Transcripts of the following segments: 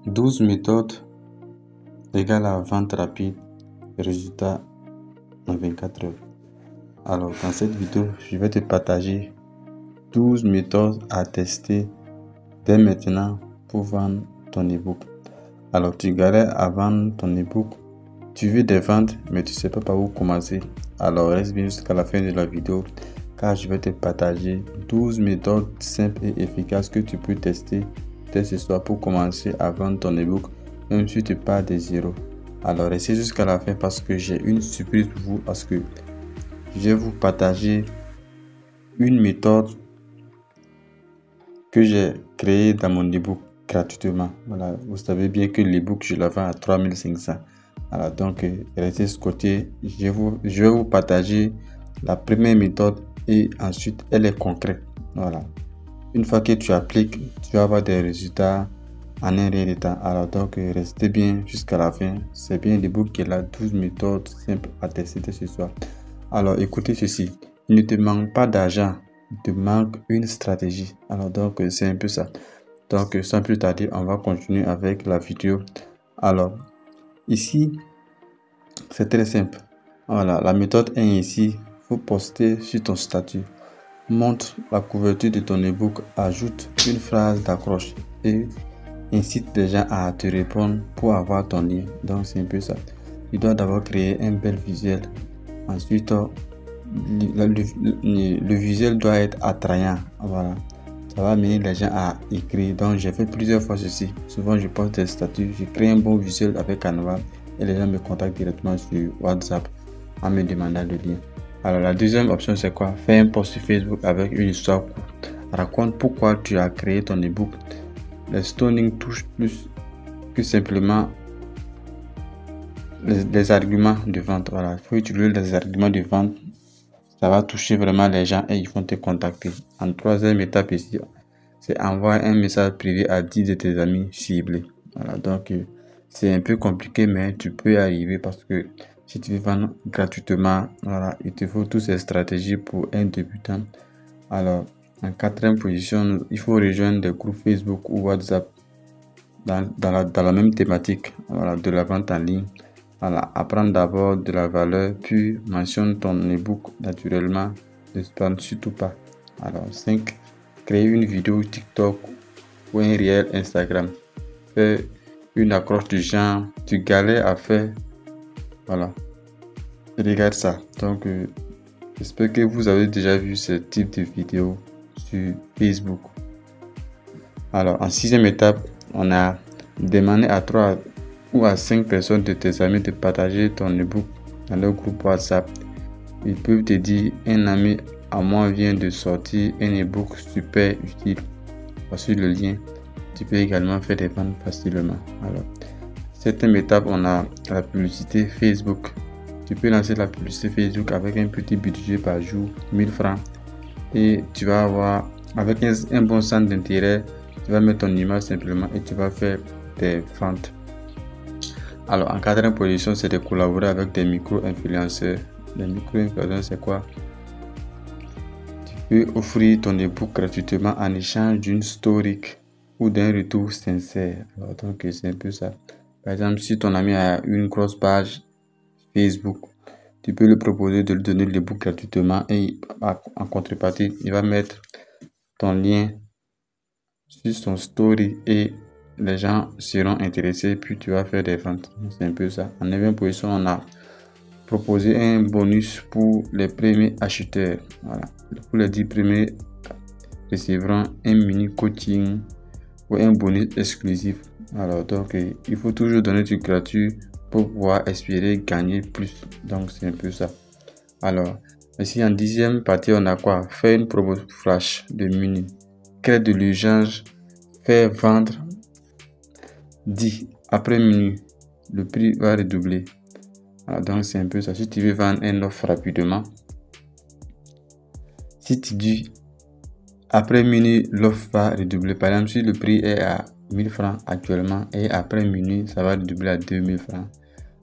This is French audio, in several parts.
12 méthodes égale à vente rapide, résultat en 24 heures. Alors, dans cette vidéo, je vais te partager 12 méthodes à tester dès maintenant pour vendre ton ebook. Alors, tu galères à vendre ton ebook, tu veux des ventes, mais tu ne sais pas par où commencer. Alors, reste bien jusqu'à la fin de la vidéo, car je vais te partager 12 méthodes simples et efficaces que tu peux tester dès ce soir pour commencer à vendre ton ebook, même si tu pars de zéro. Alors, restez jusqu'à la fin parce que j'ai une surprise pour vous, parce que je vais vous partager une méthode que j'ai créée dans mon ebook gratuitement. Voilà, vous savez bien que l'ebook, je la vends à 3500. Alors, donc, restez ce côté. Je vais vous partager la première méthode et ensuite, elle est concrète. Voilà. Une fois que tu appliques, tu vas avoir des résultats en un rien de temps. Alors, donc, restez bien jusqu'à la fin. C'est bien l'ebook qui est là, 12 méthodes simples à tester ce soir. Alors, écoutez ceci. Il ne te manque pas d'argent. Il te manque une stratégie. Alors, donc, c'est un peu ça. Donc, sans plus tarder, on va continuer avec la vidéo. Alors, ici, c'est très simple. Voilà, la méthode 1 ici, il faut poster sur ton statut. Montre la couverture de ton ebook, ajoute une phrase d'accroche et incite les gens à te répondre pour avoir ton lien. Donc, c'est un peu ça. Tu dois d'abord créer un bel visuel. Ensuite, le visuel doit être attrayant. Voilà. Ça va amener les gens à écrire. Donc, j'ai fait plusieurs fois ceci. Souvent, je poste des statuts. Je crée un bon visuel avec Canva et les gens me contactent directement sur WhatsApp en me demandant le lien. Alors, la deuxième option, c'est quoi? Fais un post sur Facebook avec une histoire courte. Raconte pourquoi tu as créé ton ebook. Le storytelling touche plus que simplement les arguments de vente. Voilà, il faut utiliser les arguments de vente. Ça va toucher vraiment les gens et ils vont te contacter. En troisième étape ici, c'est envoyer un message privé à 10 de tes amis ciblés. Voilà, donc c'est un peu compliqué, mais tu peux y arriver parce que si tu veux vendre gratuitement, voilà, il te faut toutes ces stratégies pour un débutant. Alors, en quatrième position, il faut rejoindre des groupes Facebook ou WhatsApp dans la même thématique, voilà, de la vente en ligne. Voilà, apprendre d'abord de la valeur, puis mentionne ton ebook naturellement, ne spam surtout pas. Alors, 5. Créer une vidéo TikTok ou un réel Instagram. Fais une accroche du genre, tu galères à faire. Voilà. Regarde ça. Donc, j'espère que vous avez déjà vu ce type de vidéo sur Facebook. Alors, en sixième étape, on a demandé à 3 ou à 5 personnes de tes amis de partager ton ebook dans leur groupe WhatsApp. Ils peuvent te dire: un ami à moi vient de sortir un ebook super utile. Voici le lien. Tu peux également faire des ventes facilement. Alors, septième étape, on a la publicité Facebook. Tu peux lancer la publicité Facebook avec un petit budget par jour, 1000 francs. Et tu vas avoir, avec un bon centre d'intérêt, tu vas mettre ton image simplement et tu vas faire des ventes. Alors, en quatrième position, c'est de collaborer avec des micro-influenceurs. Les micro-influenceurs, c'est quoi? Tu peux offrir ton ebook gratuitement en échange d'une story ou d'un retour sincère. Alors, donc, c'est un peu ça. Par exemple, si ton ami a une grosse page Facebook, tu peux lui proposer de lui donner l'ebook gratuitement et en contrepartie, il va mettre ton lien sur son story et les gens seront intéressés, puis tu vas faire des ventes. C'est un peu ça. En 9e position, on a proposé un bonus pour les premiers acheteurs. Voilà. Pour les 10 premiers recevront un mini coaching ou un bonus exclusif. Alors, donc, il faut toujours donner du gratuit pour pouvoir espérer gagner plus. Donc, c'est un peu ça. Alors, ici, en 10e partie, on a quoi? Faire une promo flash de mini. Créer de l'urgence. Faire vendre 10 après minuit, le prix va redoubler. Alors, donc c'est un peu ça. Si tu veux vendre une offre rapidement, si tu dis après minuit, l'offre va redoubler. Par exemple, si le prix est à 1000 francs actuellement et après minuit, ça va redoubler à 2000 francs.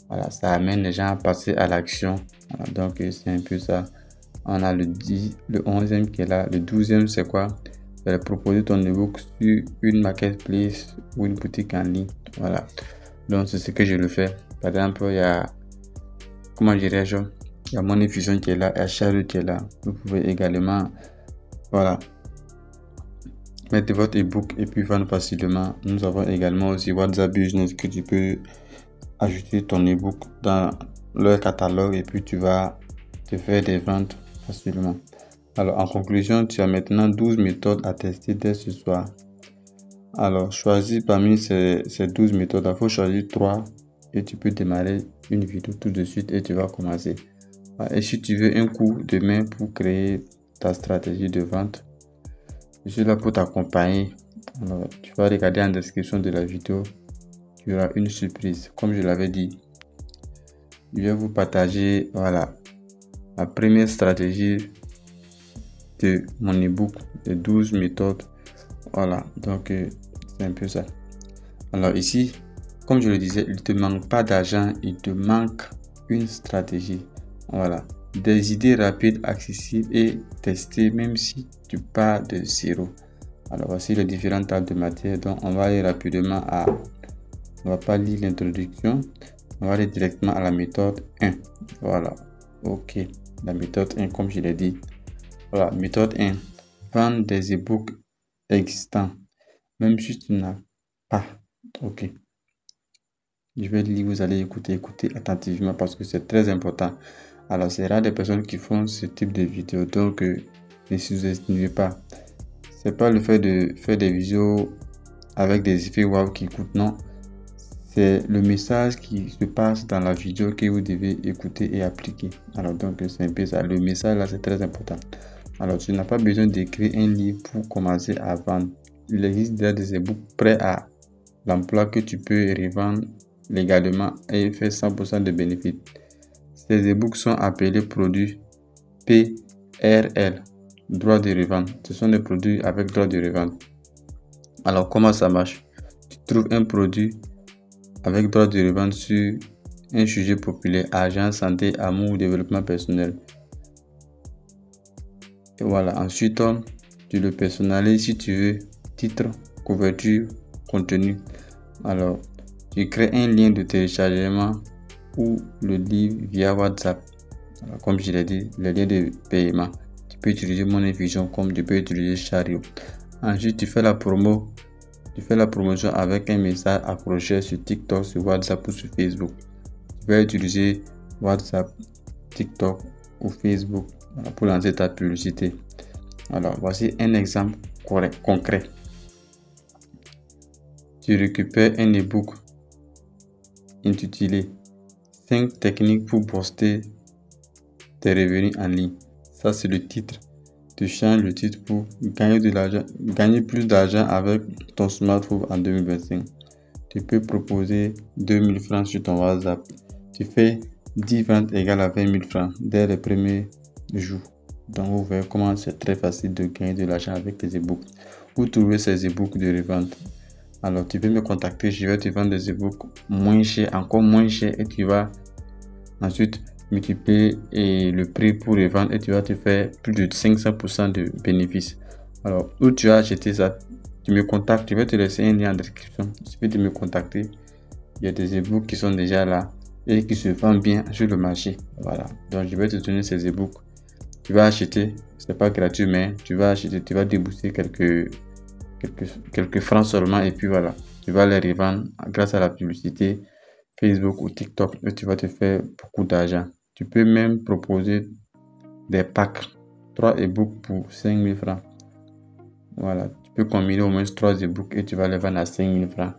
Voilà, ça amène les gens à passer à l'action. Voilà, donc c'est un peu ça. On a le 11e qui est là. Le 12e, c'est quoi? c'est de proposer ton ebook sur une marketplace ou une boutique en ligne. Voilà. Donc, c'est ce que je le fais. Par exemple, il y a, comment dirais-je, il y a Money Fusion qui est là, il y a Charlotte qui est là. Vous pouvez également, voilà, mettre votre ebook et puis vendre facilement. Nous avons également aussi WhatsApp Business que tu peux ajouter ton ebook dans leur catalogue et puis tu vas te faire des ventes facilement. Alors, en conclusion, tu as maintenant 12 méthodes à tester dès ce soir. Alors, choisis parmi ces 12 méthodes, il faut choisir 3 et tu peux démarrer une vidéo tout de suite et tu vas commencer. Et si tu veux un coup de main pour créer ta stratégie de vente, je suis là pour t'accompagner. Alors, tu vas regarder en description de la vidéo, tu auras une surprise. Comme je l'avais dit, je vais vous partager, voilà, la première stratégie de mon ebook de 12 méthodes. Voilà, donc c'est un peu ça. Alors ici, comme je le disais, il ne te manque pas d'argent, il te manque une stratégie. Voilà, des idées rapides, accessibles et testées même si tu pars de zéro. Alors voici les différentes tables de matière. Donc on va aller rapidement à, on va pas lire l'introduction, on va aller directement à la méthode 1. Voilà, ok, la méthode 1 comme je l'ai dit. Voilà, méthode 1, vendre des e-books existants, même si tu n'as pas. Ok. Je vais lire, vous allez écouter attentivement parce que c'est très important. Alors, c'est rare des personnes qui font ce type de vidéo, donc ne sous-estimez pas. C'est pas le fait de faire des vidéos avec des effets wow qui coûtent, non. C'est le message qui se passe dans la vidéo que vous devez écouter et appliquer. Alors, donc, c'est un peu ça. Le message là, c'est très important. Alors, tu n'as pas besoin d'écrire un livre pour commencer à vendre. Il existe déjà des e-books prêts à l'emploi que tu peux revendre légalement et faire 100% de bénéfices. Ces e-books sont appelés produits PRL, droit de revente. Ce sont des produits avec droit de revente. Alors, comment ça marche? Tu trouves un produit avec droit de revente sur un sujet populaire, argent, santé, amour ou développement personnel. Et voilà, ensuite, tu le personnalises si tu veux, titre, couverture, contenu. Alors, tu crées un lien de téléchargement ou le livre via WhatsApp. Alors, comme je l'ai dit, le lien de paiement. Tu peux utiliser Money Fusion comme tu peux utiliser Chariot. Ensuite, tu fais la promo. Tu fais la promotion avec un message accroché sur TikTok, sur WhatsApp ou sur Facebook. Tu vas utiliser WhatsApp, TikTok ou Facebook pour lancer ta publicité. Alors, voici un exemple concret. Tu récupères un e-book intitulé 5 techniques pour booster tes revenus en ligne. Ça, c'est le titre. Tu changes le titre pour gagner plus d'argent avec ton smartphone en 2025. Tu peux proposer 2000 francs sur ton WhatsApp. Tu fais 10 ventes égales à 20 000 francs dès les premiers jours. Donc, vous voyez comment c'est très facile de gagner de l'argent avec les e-books. Où trouver ces e-books de revente? Alors, tu peux me contacter, je vais te vendre des e-books moins chers, encore moins chers, et tu vas ensuite multiplier le prix pour revendre et tu vas te faire plus de 500% de bénéfices. Alors, où tu as acheté ça, tu me contactes, je vais te laisser un lien en description. Tu peux me contacter. Il y a des e-books qui sont déjà là et qui se vendent bien sur le marché. Voilà, donc je vais te donner ces e-books. Tu vas acheter, c'est pas gratuit, mais tu vas acheter, tu vas débourser quelques francs seulement et puis voilà, tu vas les revendre grâce à la publicité Facebook ou TikTok et tu vas te faire beaucoup d'argent. Tu peux même proposer des packs, 3 e-books pour 5 000 francs. Voilà, tu peux combiner au moins 3 e-books et tu vas les vendre à 5 000 francs.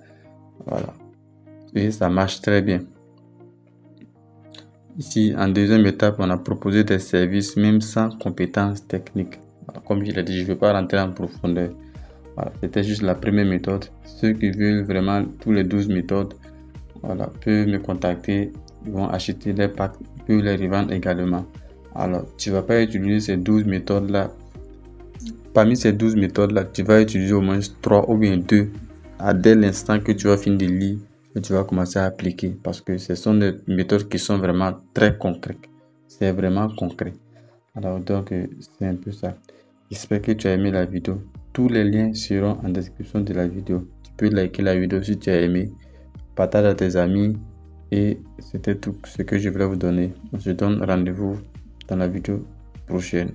Voilà, et ça marche très bien. Ici, en deuxième étape, on a proposé des services même sans compétences techniques. Voilà, comme je l'ai dit, je ne vais pas rentrer en profondeur. Voilà, c'était juste la première méthode. Ceux qui veulent vraiment tous les 12 méthodes, voilà, peuvent me contacter. Ils vont acheter les packs, ils peuvent les revendre également. Alors, tu ne vas pas utiliser ces 12 méthodes-là. Parmi ces 12 méthodes-là, tu vas utiliser au moins 3 ou bien 2 dès l'instant que tu vas finir de lire. Et tu vas commencer à appliquer parce que ce sont des méthodes qui sont vraiment très concrètes. C'est vraiment concret. Alors donc c'est un peu ça. J'espère que tu as aimé la vidéo. Tous les liens seront en description de la vidéo. Tu peux liker la vidéo si tu as aimé, partage à tes amis et c'était tout ce que je voulais vous donner. On se donne rendez-vous dans la vidéo prochaine.